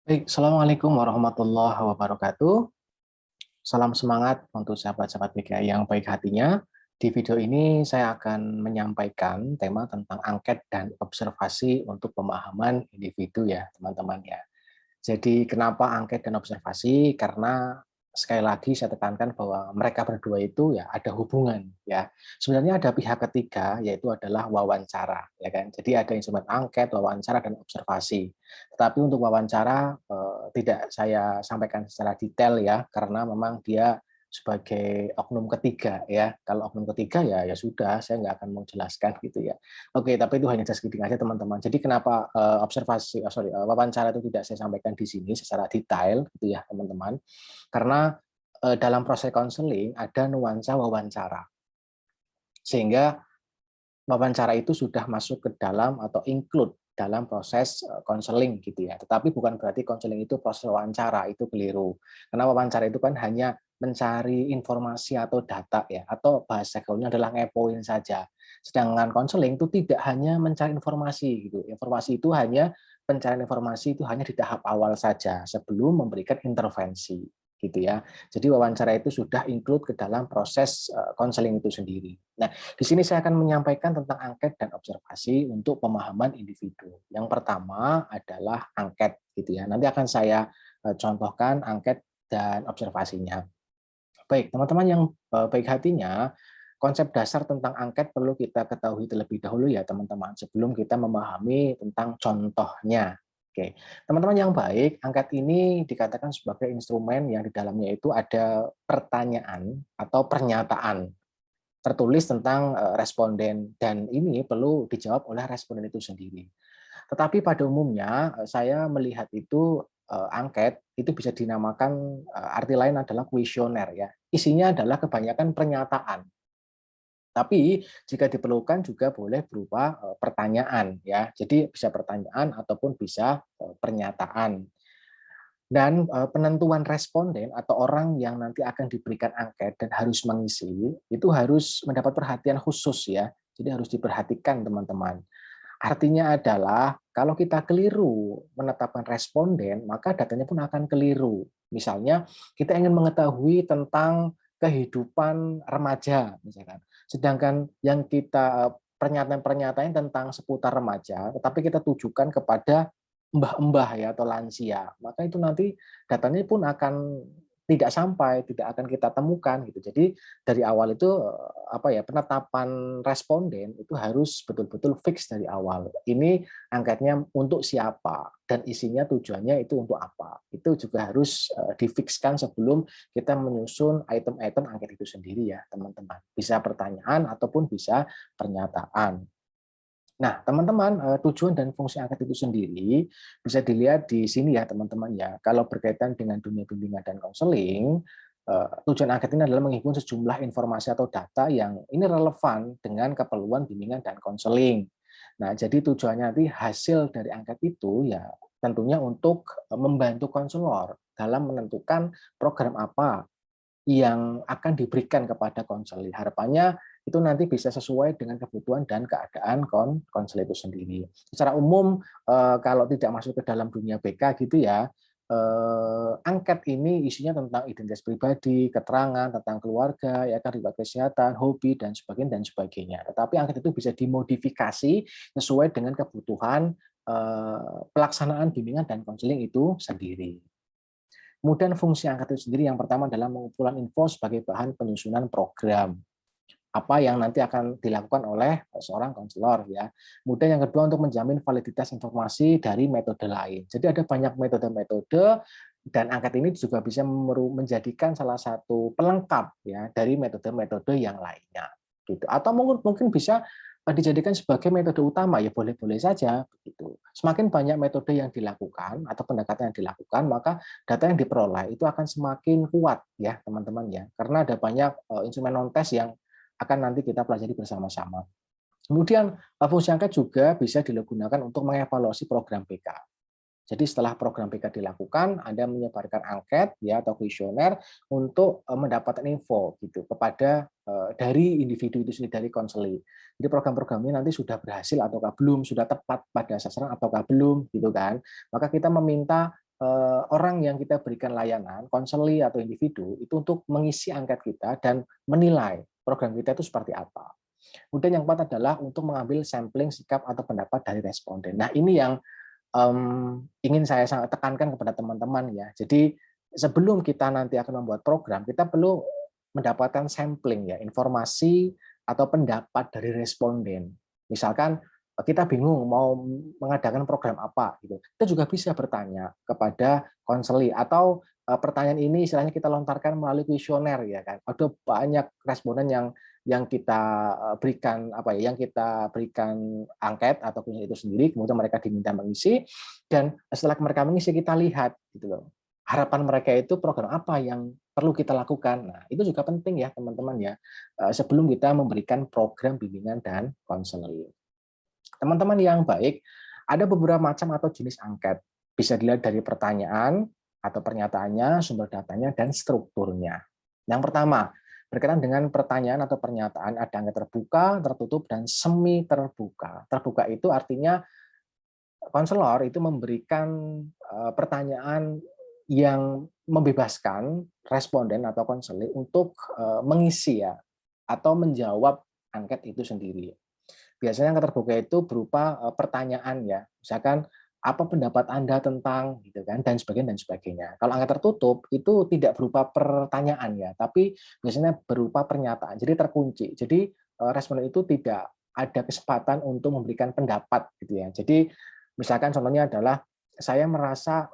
Baik, Assalamualaikum warahmatullahi wabarakatuh. Salam semangat untuk sahabat-sahabat BKI yang baik hatinya. Di video ini saya akan menyampaikan tema tentang angket dan observasi untuk pemahaman individu ya, teman-teman ya. Jadi kenapa angket dan observasi? Karena sekali lagi saya tekankan bahwa mereka berdua itu ya ada hubungan ya. Sebenarnya ada pihak ketiga yaitu adalah wawancara ya kan. Jadi ada instrumen angket, wawancara dan observasi. Tetapi untuk wawancara tidak saya sampaikan secara detail ya karena memang dia sebagai oknum ketiga ya. Kalau oknum ketiga ya sudah saya nggak akan mau jelaskan gitu ya. Oke, tapi itu hanya just kidding aja teman-teman. Jadi kenapa wawancara itu tidak saya sampaikan di sini secara detail gitu ya teman-teman. Karena dalam proses konseling ada nuansa wawancara. Sehingga wawancara itu sudah masuk ke dalam atau include dalam proses konseling gitu ya. Tetapi bukan berarti konseling itu proses wawancara, itu keliru. Karena wawancara itu kan hanya mencari informasi atau data ya, atau bahasa gaulnya adalah ngepoin saja. Sedangkan konseling itu tidak hanya mencari informasi gitu. Informasi itu hanya pencarian informasi itu hanya di tahap awal saja sebelum memberikan intervensi gitu ya. Jadi wawancara itu sudah include ke dalam proses konseling itu sendiri. Nah, di sini saya akan menyampaikan tentang angket dan observasi untuk pemahaman individu. Yang pertama adalah angket gitu ya. Nanti akan saya contohkan angket dan observasinya. Baik, teman-teman yang baik hatinya, konsep dasar tentang angket perlu kita ketahui terlebih dahulu ya teman-teman, sebelum kita memahami tentang contohnya. Oke, teman-teman yang baik, angket ini dikatakan sebagai instrumen yang di dalamnya itu ada pertanyaan atau pernyataan tertulis tentang responden dan ini perlu dijawab oleh responden itu sendiri. Tetapi pada umumnya saya melihat itu angket itu bisa dinamakan arti lain adalah kuesioner ya. Isinya adalah kebanyakan pernyataan. Tapi jika diperlukan juga boleh berupa pertanyaan ya. Jadi bisa pertanyaan ataupun bisa pernyataan. Dan penentuan responden atau orang yang nanti akan diberikan angket dan harus mengisi, itu harus mendapat perhatian khusus ya. Jadi harus diperhatikan teman-teman. Artinya adalah kalau kita keliru menetapkan responden, maka datanya pun akan keliru. Misalnya kita ingin mengetahui tentang kehidupan remaja misalkan. Sedangkan yang kita pernyataan-pernyataan tentang seputar remaja, tetapi kita tujukan kepada mbah-mbah ya atau lansia, maka itu nanti datanya pun akan tidak sampai, tidak akan kita temukan gitu. Jadi dari awal itu penetapan responden itu harus betul-betul fix dari awal. Ini angkatnya untuk siapa dan isinya tujuannya itu untuk apa. Itu juga harus difikskan sebelum kita menyusun item-item angket itu sendiri ya, teman-teman. Bisa pertanyaan ataupun bisa pernyataan. Nah, teman-teman, tujuan dan fungsi angket itu sendiri bisa dilihat di sini ya, teman-teman ya. Kalau berkaitan dengan dunia bimbingan dan konseling, tujuan angket ini adalah menghimpun sejumlah informasi atau data yang ini relevan dengan keperluan bimbingan dan konseling. Nah, jadi tujuannya nanti hasil dari angket itu ya tentunya untuk membantu konselor dalam menentukan program apa yang akan diberikan kepada konselor. Harapannya itu nanti bisa sesuai dengan kebutuhan dan keadaan konselor itu sendiri. Secara umum kalau tidak masuk ke dalam dunia BK gitu ya, angket ini isinya tentang identitas pribadi, keterangan tentang keluarga, ya kan, riwayat kesehatan, hobi dan sebagainya. Tetapi angket itu bisa dimodifikasi sesuai dengan kebutuhan pelaksanaan bimbingan dan konseling itu sendiri. Kemudian fungsi angket itu sendiri yang pertama adalah pengumpulan info sebagai bahan penyusunan program apa yang nanti akan dilakukan oleh seorang konselor ya. Kemudian yang kedua untuk menjamin validitas informasi dari metode lain. Jadi ada banyak metode-metode dan angket ini juga bisa menjadikan salah satu pelengkap ya dari metode-metode yang lainnya gitu. Atau mungkin bisa dijadikan sebagai metode utama ya boleh-boleh saja begitu. Semakin banyak metode yang dilakukan atau pendekatan yang dilakukan, maka data yang diperoleh itu akan semakin kuat ya teman-teman ya. Karena ada banyak instrumen non-tes yang akan nanti kita pelajari bersama-sama. Kemudian fungsi angket juga bisa digunakan untuk mengevaluasi program BK. Jadi setelah program BK dilakukan, Anda menyebarkan angket ya atau kuesioner untuk mendapatkan info gitu kepada dari individu itu sendiri, dari konseling. Jadi program-program ini nanti sudah berhasil ataukah belum, sudah tepat pada sasaran ataukah belum gitu kan. Maka kita meminta orang yang kita berikan layanan, konseli atau individu, itu untuk mengisi angket kita dan menilai program kita itu seperti apa. Kemudian yang keempat adalah untuk mengambil sampling sikap atau pendapat dari responden. Nah, ini yang ingin saya sangat tekankan kepada teman-teman ya. Jadi sebelum kita nanti akan membuat program, kita perlu mendapatkan sampling ya, informasi atau pendapat dari responden. Misalkan kita bingung mau mengadakan program apa gitu. Kita juga bisa bertanya kepada konseli atau pertanyaan ini istilahnya kita lontarkan melalui kuesioner ya kan. Ada banyak responden yang kita berikan apa ya, yang kita berikan angket atau kuesioner itu sendiri, kemudian mereka diminta mengisi dan setelah mereka mengisi kita lihat gitu loh. Harapan mereka itu program apa yang perlu kita lakukan. Nah, itu juga penting ya teman-teman ya. Sebelum kita memberikan program bimbingan dan konseling. Teman-teman yang baik, ada beberapa macam atau jenis angket. Bisa dilihat dari pertanyaan atau pernyataannya, sumber datanya, dan strukturnya. Yang pertama, berkaitan dengan pertanyaan atau pernyataan, ada angket terbuka, tertutup, dan semi terbuka. Terbuka itu artinya konselor itu memberikan pertanyaan yang membebaskan responden atau konselor untuk mengisi ya atau menjawab angket itu sendiri. Biasanya yang terbuka itu berupa pertanyaan ya, misalkan apa pendapat Anda tentang gitu kan dan sebagainya dan sebagainya. Kalau angka tertutup itu tidak berupa pertanyaan ya, tapi biasanya berupa pernyataan. Jadi terkunci. Jadi responden itu tidak ada kesempatan untuk memberikan pendapat gitu ya. Jadi misalkan contohnya adalah saya merasa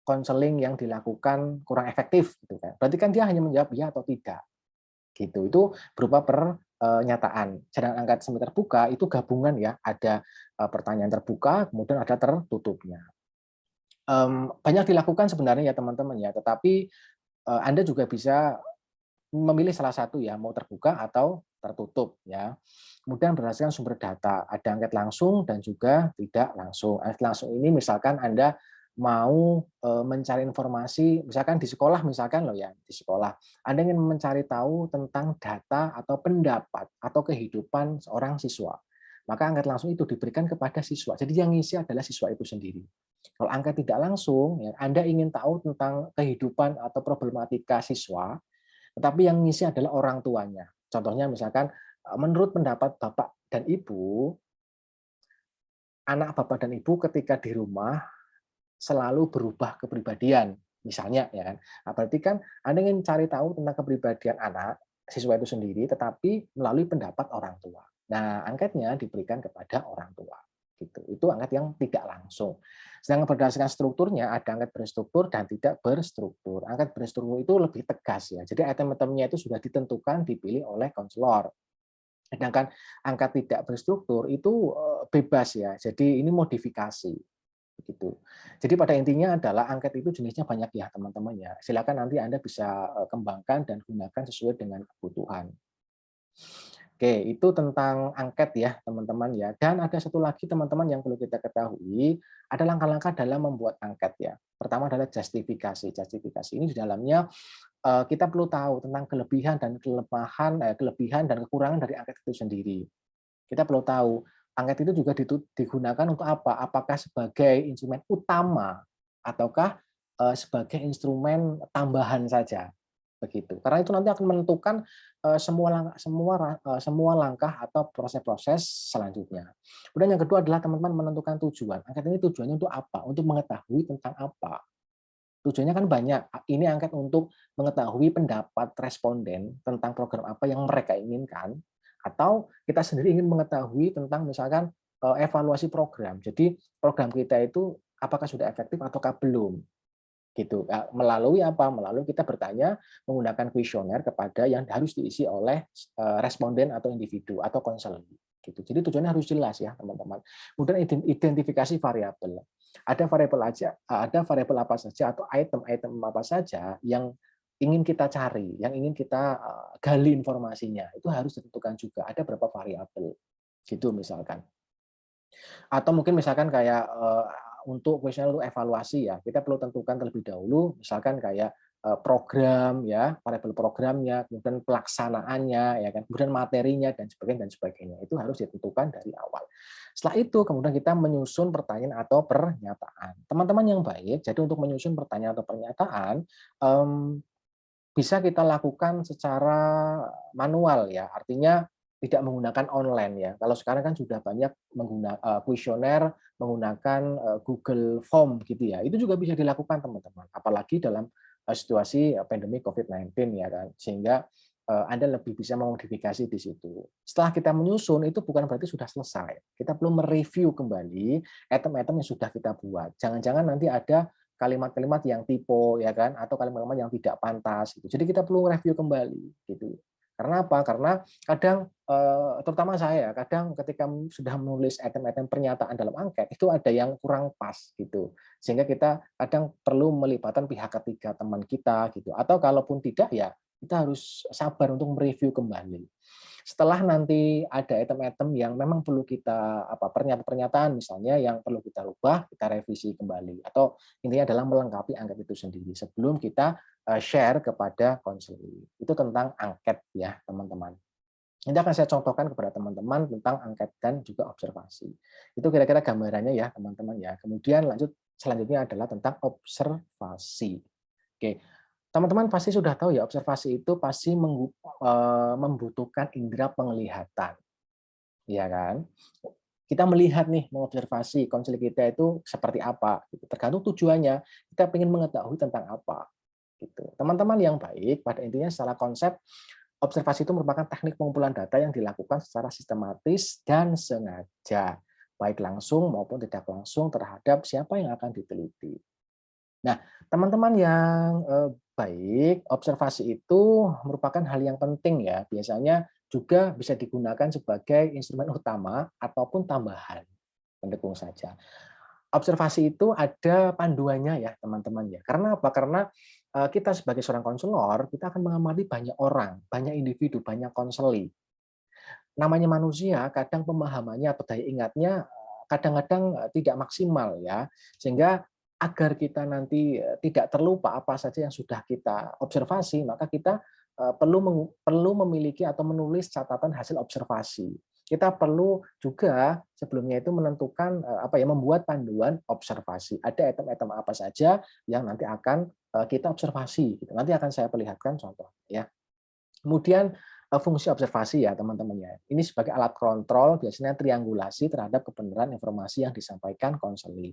konseling yang dilakukan kurang efektif gitu kan. Berarti kan dia hanya menjawab ya atau tidak gitu. Itu berupa pernyataan. Sedangkan angkat semi terbuka itu gabungan ya, ada pertanyaan terbuka, kemudian ada tertutupnya. Banyak dilakukan sebenarnya ya teman-teman ya, tetapi Anda juga bisa memilih salah satu ya, mau terbuka atau tertutup ya. Kemudian berdasarkan sumber data, ada angket langsung dan juga tidak langsung. Angket langsung ini misalkan Anda mau mencari informasi, misalkan di sekolah misalkan loh ya, di sekolah. Anda ingin mencari tahu tentang data atau pendapat atau kehidupan seorang siswa. Maka angket langsung itu diberikan kepada siswa. Jadi yang ngisi adalah siswa itu sendiri. Kalau angket tidak langsung, ya, Anda ingin tahu tentang kehidupan atau problematika siswa, tetapi yang ngisi adalah orang tuanya. Contohnya misalkan, menurut pendapat Bapak dan Ibu, anak Bapak dan Ibu ketika di rumah selalu berubah kepribadian, misalnya ya kan. Nah, berarti kan Anda ingin cari tahu tentang kepribadian anak, siswa itu sendiri, tetapi melalui pendapat orang tua. Nah, angketnya diberikan kepada orang tua. Gitu. Itu angket yang tidak langsung. Sedangkan berdasarkan strukturnya, ada angket berstruktur dan tidak berstruktur. Angket berstruktur itu lebih tegas ya. Jadi item-itemnya itu sudah ditentukan, dipilih oleh konselor. Sedangkan angka tidak berstruktur itu bebas ya. Jadi ini modifikasi begitu. Jadi pada intinya adalah angket itu jenisnya banyak ya teman-teman ya. Silakan nanti Anda bisa kembangkan dan gunakan sesuai dengan kebutuhan. Oke, itu tentang angket ya teman-teman ya. Dan ada satu lagi teman-teman yang perlu kita ketahui, ada langkah-langkah dalam membuat angket ya. Pertama adalah justifikasi. Justifikasi ini di dalamnya kita perlu tahu tentang kelebihan dan kelebihan dan kekurangan dari angket itu sendiri. Kita perlu tahu angket itu juga digunakan untuk apa? Apakah sebagai instrumen utama ataukah sebagai instrumen tambahan saja begitu. Karena itu nanti akan menentukan semua langkah atau proses-proses selanjutnya. Kemudian yang kedua adalah teman-teman menentukan tujuan. Angket ini tujuannya untuk apa? Untuk mengetahui tentang apa? Tujuannya kan banyak. Ini angket untuk mengetahui pendapat responden tentang program apa yang mereka inginkan, atau kita sendiri ingin mengetahui tentang misalkan evaluasi program. Jadi program kita itu apakah sudah efektif ataukah belum gitu. Melalui apa? Melalui kita bertanya menggunakan kuesioner kepada yang harus diisi oleh responden atau individu atau konselor gitu. Jadi tujuannya harus jelas ya teman-teman. Kemudian identifikasi variabel. Ada variabel apa saja atau item-item apa saja yang ingin kita cari, yang ingin kita gali informasinya. Itu harus ditentukan juga. Ada berapa variabel gitu misalkan. Atau mungkin misalkan kayak untuk kuesioner untuk evaluasi ya, kita perlu tentukan terlebih dahulu, misalkan kayak program ya, variabel programnya, kemudian pelaksanaannya ya kan, kemudian materinya dan sebagainya. Itu harus ditentukan dari awal. Setelah itu kemudian kita menyusun pertanyaan atau pernyataan. Teman-teman yang baik, jadi untuk menyusun pertanyaan atau pernyataan bisa kita lakukan secara manual ya, artinya tidak menggunakan online ya. Kalau sekarang kan sudah banyak menggunakan kuesioner menggunakan Google Form gitu ya. Itu juga bisa dilakukan teman-teman. Apalagi dalam situasi pandemi COVID-19 ya kan. Sehingga Anda lebih bisa memodifikasi di situ. Setelah kita menyusun itu bukan berarti sudah selesai. Kita perlu mereview kembali item-item yang sudah kita buat. Jangan-jangan nanti ada kalimat-kalimat yang typo ya kan, atau kalimat-kalimat yang tidak pantas gitu. Jadi kita perlu review kembali gitu. Karena apa? Karena kadang terutama saya kadang ketika sudah menulis item-item pernyataan dalam angket itu ada yang kurang pas gitu. Sehingga kita kadang perlu melibatkan pihak ketiga, teman kita gitu. Atau kalaupun tidak ya kita harus sabar untuk mereview kembali. Setelah nanti ada item-item yang memang perlu kita pernyataan misalnya yang perlu kita rubah, kita revisi kembali atau intinya adalah melengkapi angket itu sendiri sebelum kita share kepada konselor. Itu tentang angket ya, teman-teman. Ini akan saya contohkan kepada teman-teman tentang angket dan juga observasi. Itu kira-kira gambarannya ya, teman-teman ya. Kemudian selanjutnya adalah tentang observasi. Oke, teman-teman pasti sudah tahu ya, observasi itu pasti membutuhkan indera penglihatan, ya kan? Kita melihat nih, mengobservasi konsel kita itu seperti apa, gitu. Tergantung tujuannya, kita ingin mengetahui tentang apa. Gitu. Teman-teman yang baik, pada intinya secara konsep, observasi itu merupakan teknik pengumpulan data yang dilakukan secara sistematis dan sengaja, baik langsung maupun tidak langsung terhadap siapa yang akan diteliti. Nah, teman-teman yang baik, observasi itu merupakan hal yang penting ya. Biasanya juga bisa digunakan sebagai instrumen utama ataupun tambahan pendukung saja. Observasi itu ada panduannya ya, teman-teman ya. Karena apa? Karena kita sebagai seorang konselor, kita akan mengamati banyak orang, banyak individu, banyak konseli. Namanya manusia, kadang pemahamannya atau daya ingatnya kadang-kadang tidak maksimal ya. Sehingga agar kita nanti tidak terlupa apa saja yang sudah kita observasi, maka kita perlu memiliki atau menulis catatan hasil observasi. Kita perlu juga sebelumnya itu menentukan membuat panduan observasi. Ada item-item apa saja yang nanti akan kita observasi. Gitu. Nanti akan saya perlihatkan contoh ya. Kemudian fungsi observasi ya teman-teman ya. Ini sebagai alat kontrol biasanya triangulasi terhadap kebenaran informasi yang disampaikan konseli.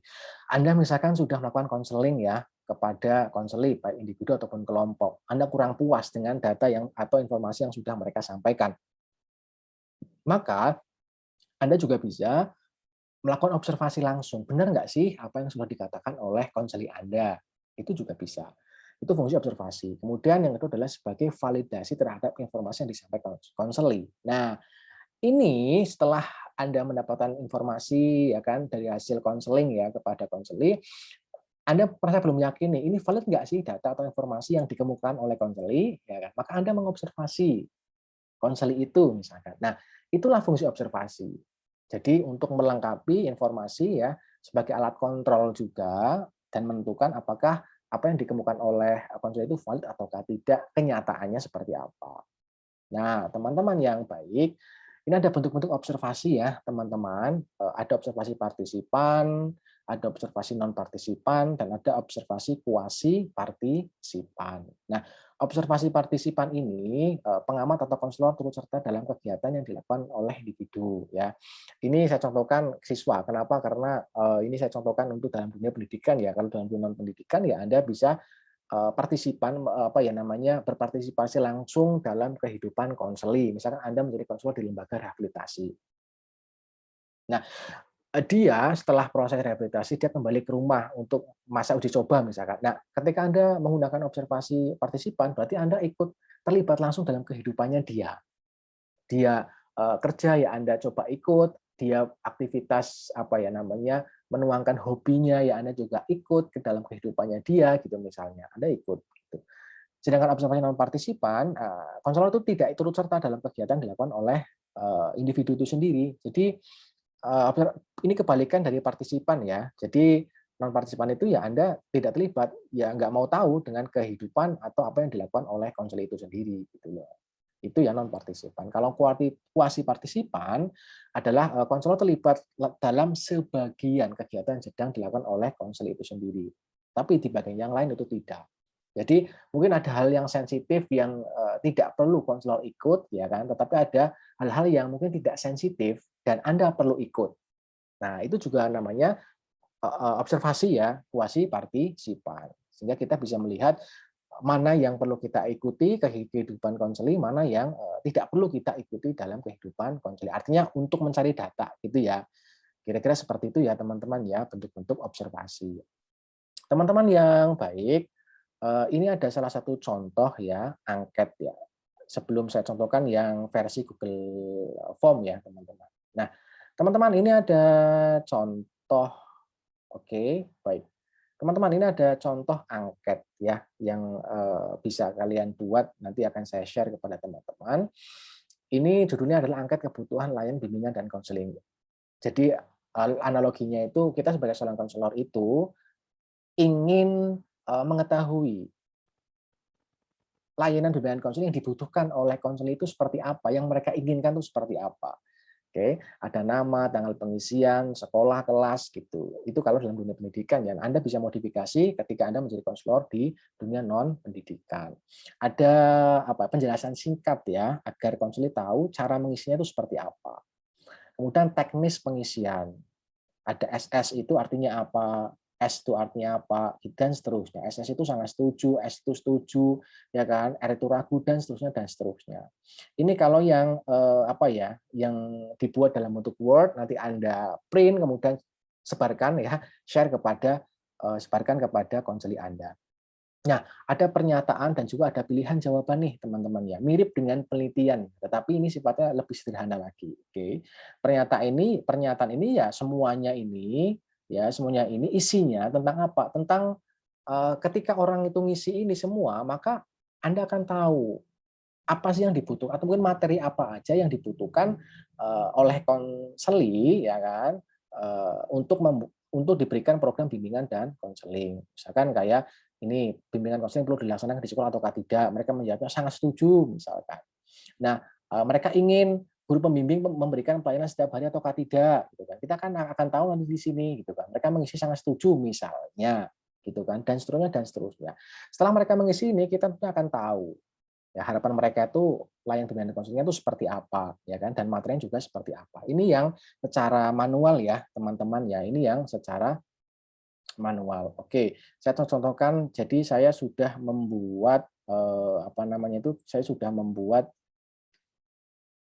Anda misalkan sudah melakukan konseling ya kepada konseli baik individu ataupun kelompok. Anda kurang puas dengan data atau informasi yang sudah mereka sampaikan. Maka Anda juga bisa melakukan observasi langsung. Benar nggak sih apa yang sudah dikatakan oleh konseli Anda? Itu juga bisa. Itu fungsi observasi. Kemudian yang kedua adalah sebagai validasi terhadap informasi yang disampaikan konseli. Nah, ini setelah Anda mendapatkan informasi ya kan dari hasil konseling ya kepada konseli, Anda merasa belum yakin nih, ini valid nggak sih data atau informasi yang dikemukakan oleh konseli, ya kan? Maka Anda mengobservasi konseli itu misalkan. Nah, itulah fungsi observasi. Jadi untuk melengkapi informasi ya sebagai alat kontrol juga dan menentukan apakah apa yang dikemukakan oleh konseli itu valid ataukah tidak, kenyataannya seperti apa. Nah, teman-teman yang baik, ini ada bentuk-bentuk observasi ya, teman-teman. Ada observasi partisipan, ada observasi non-partisipan, dan ada observasi kuasi partisipan. Nah, observasi partisipan ini pengamat atau konselor turut serta dalam kegiatan yang dilakukan oleh individu. Ya, ini saya contohkan siswa. Kenapa? Karena ini saya contohkan untuk dalam dunia pendidikan ya. Kalau dalam dunia non pendidikan ya Anda bisa partisipan berpartisipasi langsung dalam kehidupan konseli. Misalkan Anda menjadi konselor di lembaga rehabilitasi. Nah, dia setelah proses rehabilitasi dia kembali ke rumah untuk masa uji coba misalkan. Nah, ketika Anda menggunakan observasi partisipan, berarti Anda ikut terlibat langsung dalam kehidupannya dia. Dia kerja ya Anda coba ikut, dia aktivitas menuangkan hobinya ya Anda juga ikut ke dalam kehidupannya dia gitu misalnya. Anda ikut gitu. Sedangkan observasi non partisipan, konselor itu tidak turut serta dalam kegiatan dilakukan oleh individu itu sendiri. Jadi ini kebalikan dari partisipan ya. Jadi non partisipan itu ya Anda tidak terlibat, ya nggak mau tahu dengan kehidupan atau apa yang dilakukan oleh konselor itu sendiri gitu loh. Itu ya non partisipan. Kalau kuasi partisipan adalah konselor terlibat dalam sebagian kegiatan yang sedang dilakukan oleh konselor itu sendiri. Tapi di bagian yang lain itu tidak. Jadi mungkin ada hal yang sensitif yang tidak perlu konselor ikut ya kan, tetapi ada hal-hal yang mungkin tidak sensitif dan Anda perlu ikut. Nah, itu juga namanya observasi ya, kuasi partisipan. Sehingga kita bisa melihat mana yang perlu kita ikuti kehidupan konseling, mana yang tidak perlu kita ikuti dalam kehidupan konseling. Artinya untuk mencari data gitu ya. Kira-kira seperti itu ya teman-teman ya, bentuk-bentuk observasi. Teman-teman yang baik, ini ada salah satu contoh ya, angket ya. Sebelum saya contohkan yang versi Google Form ya, teman-teman. Nah, teman-teman ini ada contoh, oke, baik. Teman-teman ini ada contoh angket ya, yang bisa kalian buat, nanti akan saya share kepada teman-teman. Ini judulnya adalah angket kebutuhan layanan bimbingan dan konseling. Jadi analoginya itu kita sebagai seorang konselor itu ingin mengetahui layanan bimbingan konseling yang dibutuhkan oleh konselor itu seperti apa, yang mereka inginkan itu seperti apa. Oke, ada nama, tanggal pengisian, sekolah, kelas gitu. Itu kalau dalam dunia pendidikan ya. Anda bisa modifikasi ketika Anda menjadi konselor di dunia non pendidikan. Ada apa? Penjelasan singkat ya agar konselor tahu cara mengisinya itu seperti apa. Kemudian teknis pengisian. Ada SS itu artinya apa, S itu artinya apa, dan seterusnya. SS itu sangat setuju, S itu setuju, ya kan, R itu ragu, dan seterusnya, dan seterusnya. Ini kalau yang apa ya, yang dibuat dalam bentuk Word, nanti Anda print, kemudian sebarkan ya, sebarkan kepada konseli Anda. Nah, ada pernyataan dan juga ada pilihan jawaban nih teman-teman ya, mirip dengan penelitian, tetapi ini sifatnya lebih sederhana lagi. Oke, pernyataan ini ya semuanya ini isinya tentang apa? Tentang ketika orang itu ngisi ini semua, maka Anda akan tahu apa sih yang dibutuhkan atau mungkin materi apa aja yang dibutuhkan oleh konseli ya kan untuk diberikan program bimbingan dan konseling. Misalkan kayak ini bimbingan konseling perlu dilaksanakan di sekolah atau tidak, mereka menjawabnya sangat setuju misalkan. Nah, mereka ingin guru pembimbing memberikan pelayanan setiap hari atau tidak gitu kan. Kita kan akan tahu nanti di sini gitu kan. Mereka mengisi sangat setuju misalnya gitu kan, dan seterusnya dan seterusnya. Setelah mereka mengisi ini, kita tentunya akan tahu ya harapan mereka itu layanan bimbingan konselingnya itu seperti apa ya kan, dan materinya juga seperti apa. Ini yang secara manual ya teman-teman ya, ini yang secara manual. Oke, saya contohkan. Jadi saya sudah membuat apa namanya itu, saya sudah membuat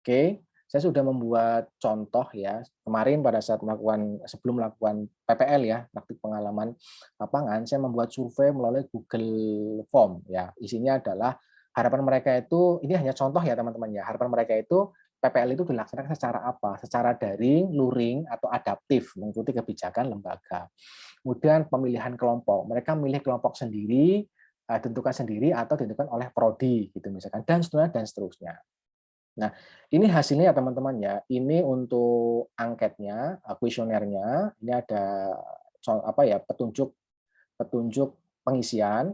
Oke, saya sudah membuat contoh ya. Kemarin pada saat sebelum melakukan PPL ya, praktik pengalaman lapangan, saya membuat survei melalui Google Form ya. Isinya adalah harapan mereka itu, ini hanya contoh ya teman-teman ya. Harapan mereka itu PPL itu dilaksanakan secara apa? Secara daring, luring, atau adaptif mengikuti kebijakan lembaga. Kemudian pemilihan kelompok. Mereka memilih kelompok sendiri, tentukan sendiri atau ditentukan oleh prodi gitu misalkan, dan seterusnya dan seterusnya. Nah, ini hasilnya ya teman-teman ya. Ini untuk angketnya, kuesionernya. Ini ada apa ya, petunjuk petunjuk pengisian.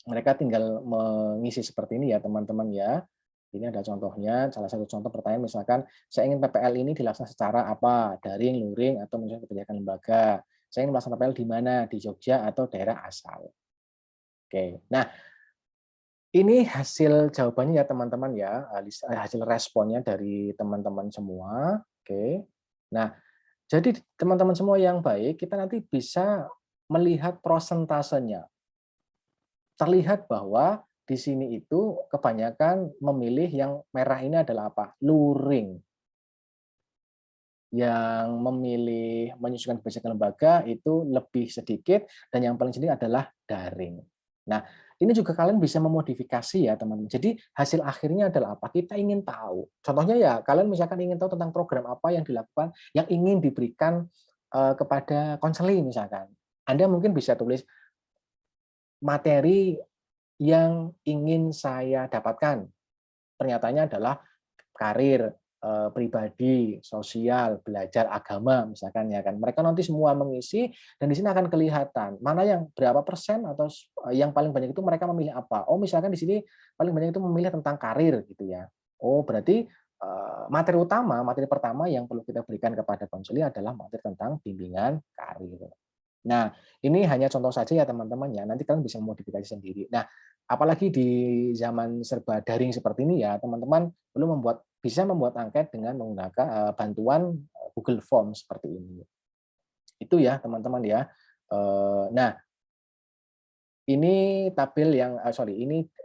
Mereka tinggal mengisi seperti ini ya teman-teman ya. Ini ada contohnya. Salah satu contoh pertanyaan misalkan, saya ingin PPL ini dilaksanakan secara apa? Daring, luring, atau misalnya kebijakan lembaga. Saya ingin melaksanakan PPL di mana? Di Jogja atau daerah asal. Oke. Nah, ini hasil jawabannya ya teman-teman ya, hasil responnya dari teman-teman semua. Oke. Nah, jadi teman-teman semua yang baik, kita nanti bisa melihat prosentasenya. Terlihat bahwa di sini itu kebanyakan memilih yang merah ini adalah apa? Luring. Yang memilih menyusun kebijakan lembaga itu lebih sedikit, dan yang paling sedikit adalah daring. Nah, ini juga kalian bisa memodifikasi ya teman-teman. Jadi hasil akhirnya adalah apa? Kita ingin tahu. Contohnya ya, kalian misalkan ingin tahu tentang program apa yang dilakukan, yang ingin diberikan kepada konseling misalkan. Anda mungkin bisa tulis materi yang ingin saya dapatkan. Pernyataannya adalah karir, pribadi, sosial, belajar agama misalkan ya kan. Mereka nanti semua mengisi dan di sini akan kelihatan mana yang berapa persen atau yang paling banyak itu mereka memilih apa. Oh, misalkan di sini paling banyak itu memilih tentang karir gitu ya. Oh, berarti materi pertama yang perlu kita berikan kepada konseling adalah materi tentang bimbingan karir. Nah, ini hanya contoh saja ya teman-teman ya, nanti kalian bisa memodifikasi sendiri. Nah, apalagi di zaman serba daring seperti ini ya, teman-teman perlu bisa membuat angket dengan menggunakan bantuan Google Form seperti ini. Itu ya teman-teman ya. Nah, ini tabel yang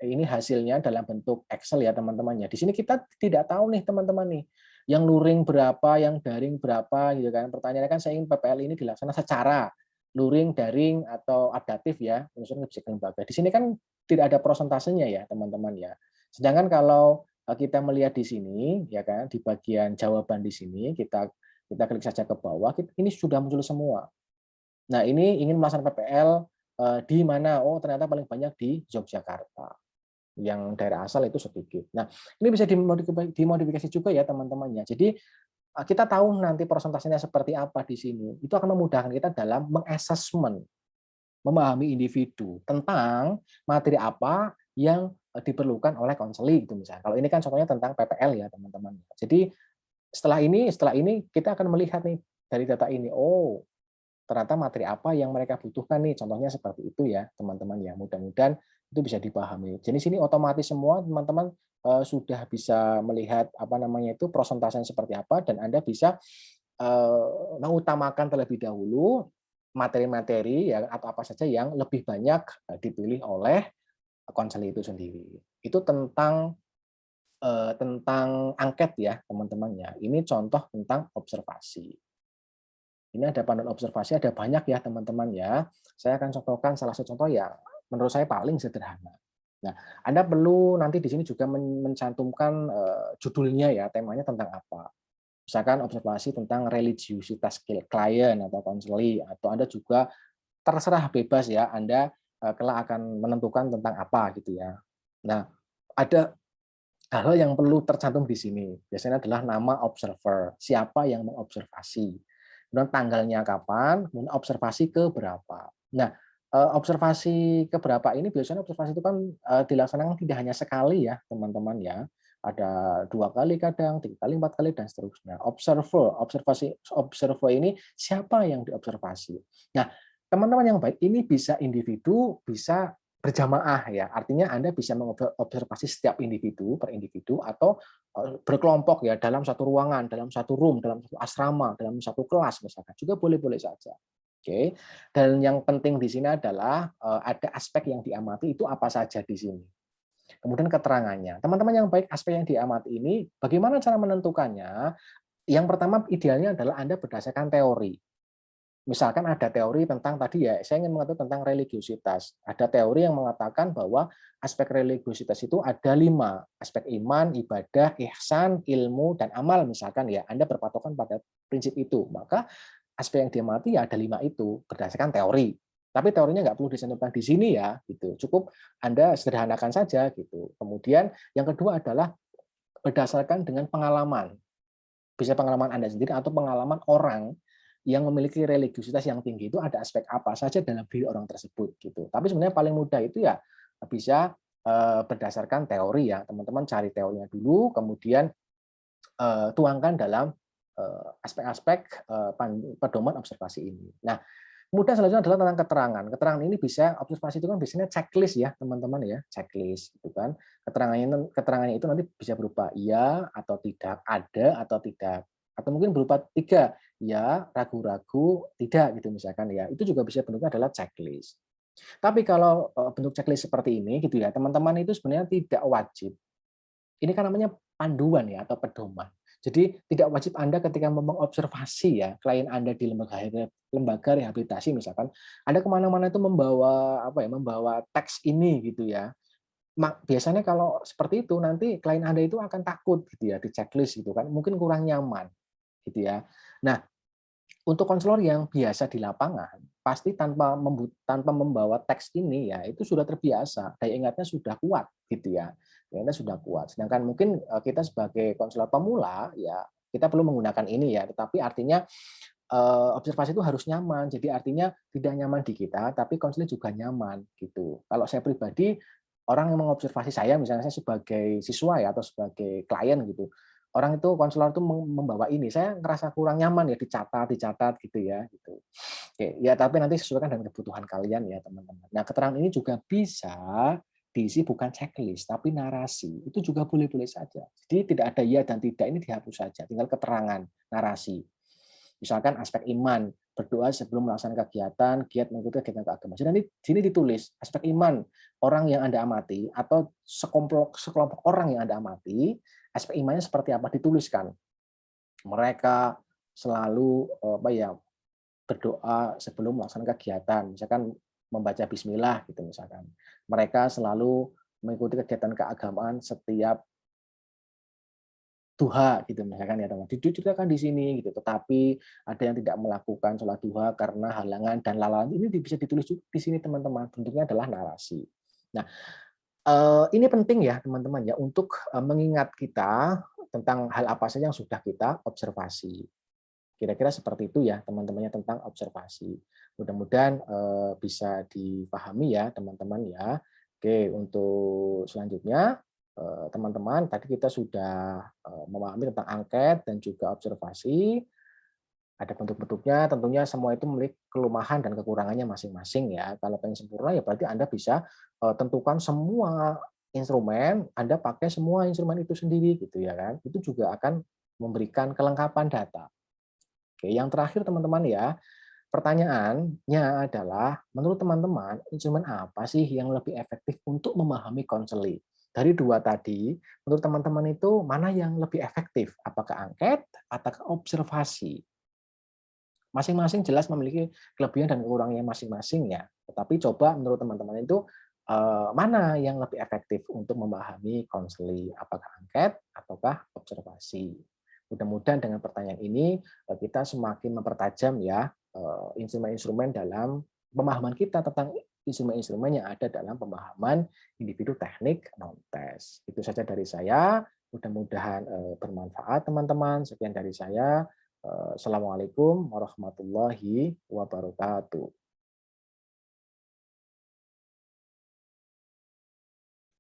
ini hasilnya dalam bentuk Excel ya teman-teman ya. Di sini kita tidak tahu nih teman-teman nih, yang luring berapa, yang daring berapa gitu kan. Pertanyaannya kan saya ingin PPL ini dilaksanakan secara luring, daring atau adaptif ya, unsur kebijakan lembaga. Di sini kan tidak ada prosentasenya ya teman-teman ya. Sedangkan kalau kita melihat di sini ya kan, di bagian jawaban di sini kita klik saja ke bawah, ini sudah muncul semua. Nah, ini ingin melaksanakan PPL di mana? Oh, ternyata paling banyak di Yogyakarta. Yang daerah asal itu sedikit. Nah, ini bisa dimodifikasi juga ya teman-teman ya. Jadi kita tahu nanti persentasenya seperti apa di sini. Itu akan memudahkan kita dalam mengassessment, memahami individu tentang materi apa yang diperlukan oleh konseling gitu misalnya. Kalau ini kan contohnya tentang PPL ya teman-teman. Jadi setelah ini kita akan melihat nih dari data ini. Oh, ternyata materi apa yang mereka butuhkan nih, contohnya seperti itu ya teman-teman ya, mudah-mudahan itu bisa dipahami. Jadi sini otomatis semua teman-teman sudah bisa melihat apa namanya itu prosentasenya seperti apa dan Anda bisa mengutamakan terlebih dahulu materi-materi ya atau apa saja yang lebih banyak dipilih oleh konselor itu sendiri. Itu tentang angket ya teman-teman ya. Ini contoh tentang observasi. Ini ada panel observasi, ada banyak ya teman-teman ya. Saya akan contohkan salah satu contoh yang menurut saya paling sederhana. Nah, Anda perlu nanti di sini juga mencantumkan judulnya ya, temanya tentang apa. Misalkan observasi tentang religiusitas klien atau konseli, atau Anda juga terserah bebas ya, Anda kelak akan menentukan tentang apa gitu ya. Nah, ada hal-hal yang perlu tercantum di sini. Biasanya adalah nama observer, siapa yang mengobservasi. Kemudian tanggalnya kapan, kemudian observasi ke berapa. Nah, observasi ke berapa ini biasanya observasi itu kan dilaksanakan tidak hanya sekali ya, teman-teman ya. Ada 2 kali kadang, 3 kali, 4 kali dan seterusnya. Observer ini siapa yang diobservasi. Nah, teman-teman yang baik ini bisa individu, bisa berjamaah ya. Artinya Anda bisa mengobservasi setiap individu per individu atau berkelompok ya dalam satu ruangan, dalam satu room, dalam satu asrama, dalam satu kelas misalkan. Juga boleh-boleh saja. Oke. Dan yang penting di sini adalah ada aspek yang diamati itu apa saja di sini. Kemudian keterangannya. Teman-teman yang baik, aspek yang diamati ini bagaimana cara menentukannya? Yang pertama idealnya adalah Anda berdasarkan teori. Misalkan ada teori tentang tadi ya, saya ingin mengatakan tentang religiusitas. Ada teori yang mengatakan bahwa aspek religiusitas itu ada 5, aspek iman, ibadah, ihsan, ilmu, dan amal misalkan ya. Anda berpatokan pada prinsip itu, maka aspek yang diamati ya ada 5 itu berdasarkan teori. Tapi teorinya nggak perlu dicantumkan di sini ya, gitu. Cukup Anda sederhanakan saja gitu. Kemudian yang kedua adalah berdasarkan dengan pengalaman. Bisa pengalaman Anda sendiri atau pengalaman orang yang memiliki religiusitas yang tinggi itu ada aspek apa saja dalam diri orang tersebut gitu. Tapi sebenarnya paling mudah itu ya bisa berdasarkan teori ya. Teman-teman cari teorinya dulu, kemudian tuangkan dalam aspek-aspek pedoman observasi ini. Nah, kemudian selanjutnya adalah tentang keterangan. Keterangan ini bisa observasi itu kan biasanya checklist ya, teman-teman ya, checklist gitu kan. Keterangannya itu nanti bisa berupa iya atau tidak, ada atau tidak, atau mungkin berupa 3, ya, ragu-ragu, tidak gitu misalkan ya. Itu juga bisa bentuknya adalah checklist. Tapi kalau bentuk checklist seperti ini gitu ya, teman-teman itu sebenarnya tidak wajib. Ini kan namanya panduan ya atau pedoman. Jadi tidak wajib Anda ketika mengobservasi ya klien Anda di lembaga rehabilitasi misalkan, Anda kemana-mana itu membawa teks ini gitu ya. Biasanya kalau seperti itu nanti klien Anda itu akan takut gitu ya di checklist gitu kan, mungkin kurang nyaman gitu ya. Nah, untuk konselor yang biasa di lapangan, pasti tanpa membawa teks ini ya itu sudah terbiasa, daya ingatnya sudah kuat gitu ya. Daya ingatnya sudah kuat. Sedangkan mungkin kita sebagai konselor pemula ya kita perlu menggunakan ini ya, tetapi artinya observasi itu harus nyaman. Jadi artinya tidak nyaman di kita, tapi konselor juga nyaman gitu. Kalau saya pribadi, orang yang mengobservasi saya, misalnya saya sebagai siswa ya atau sebagai klien gitu, orang itu konselor itu membawa ini, saya ngerasa kurang nyaman ya dicatat gitu ya gitu. Oke, ya tapi nanti sesuaikan dengan kebutuhan kalian ya teman-teman. Nah keterangan ini juga bisa diisi bukan checklist tapi narasi, itu juga boleh-boleh saja. Jadi tidak ada ya dan tidak, ini dihapus saja, tinggal keterangan narasi. Misalkan aspek iman, berdoa sebelum melaksanakan kegiatan, giat mengikuti kegiatan keagamaan. Jadi di sini ditulis aspek iman orang yang Anda amati atau sekelompok orang yang Anda amati, aspek imannya seperti apa dituliskan. Mereka selalu apa ya, berdoa sebelum melaksanakan kegiatan, misalkan membaca bismillah gitu misalkan. Mereka selalu mengikuti kegiatan keagamaan setiap duha gitu misalkan ya teman. Diceritakan di sini gitu. Tetapi ada yang tidak melakukan sholat duha karena halangan dan lalang. Ini bisa ditulis juga di sini teman-teman. Bentuknya adalah narasi. Nah, ini penting ya teman-teman ya untuk mengingat kita tentang hal apa saja yang sudah kita observasi. Kira-kira seperti itu ya teman-temannya tentang observasi. Mudah-mudahan bisa dipahami ya teman-teman ya. Oke, untuk selanjutnya teman-teman tadi kita sudah memahami tentang angket dan juga observasi. Ada bentuk-bentuknya, tentunya semua itu memiliki kelemahan dan kekurangannya masing-masing ya. Kalau pengen sempurna ya berarti Anda bisa tentukan semua instrumen, Anda pakai semua instrumen itu sendiri gitu ya kan. Itu juga akan memberikan kelengkapan data. Oke, yang terakhir teman-teman ya, pertanyaannya adalah, menurut teman-teman, instrumen apa sih yang lebih efektif untuk memahami konseling? Dari dua tadi, menurut teman-teman itu mana yang lebih efektif? Apakah angket atau observasi? Masing-masing jelas memiliki kelebihan dan kekurangannya masing-masing ya. Tetapi coba menurut teman-teman itu mana yang lebih efektif untuk memahami konseling? Apakah angket ataukah observasi? Mudah-mudahan dengan pertanyaan ini kita semakin mempertajam ya instrumen-instrumen dalam pemahaman kita tentang instrumen-instrumen yang ada dalam pemahaman individu teknik non-tes. Itu saja dari saya. Mudah-mudahan bermanfaat teman-teman. Sekian dari saya. Assalamualaikum warahmatullahi wabarakatuh.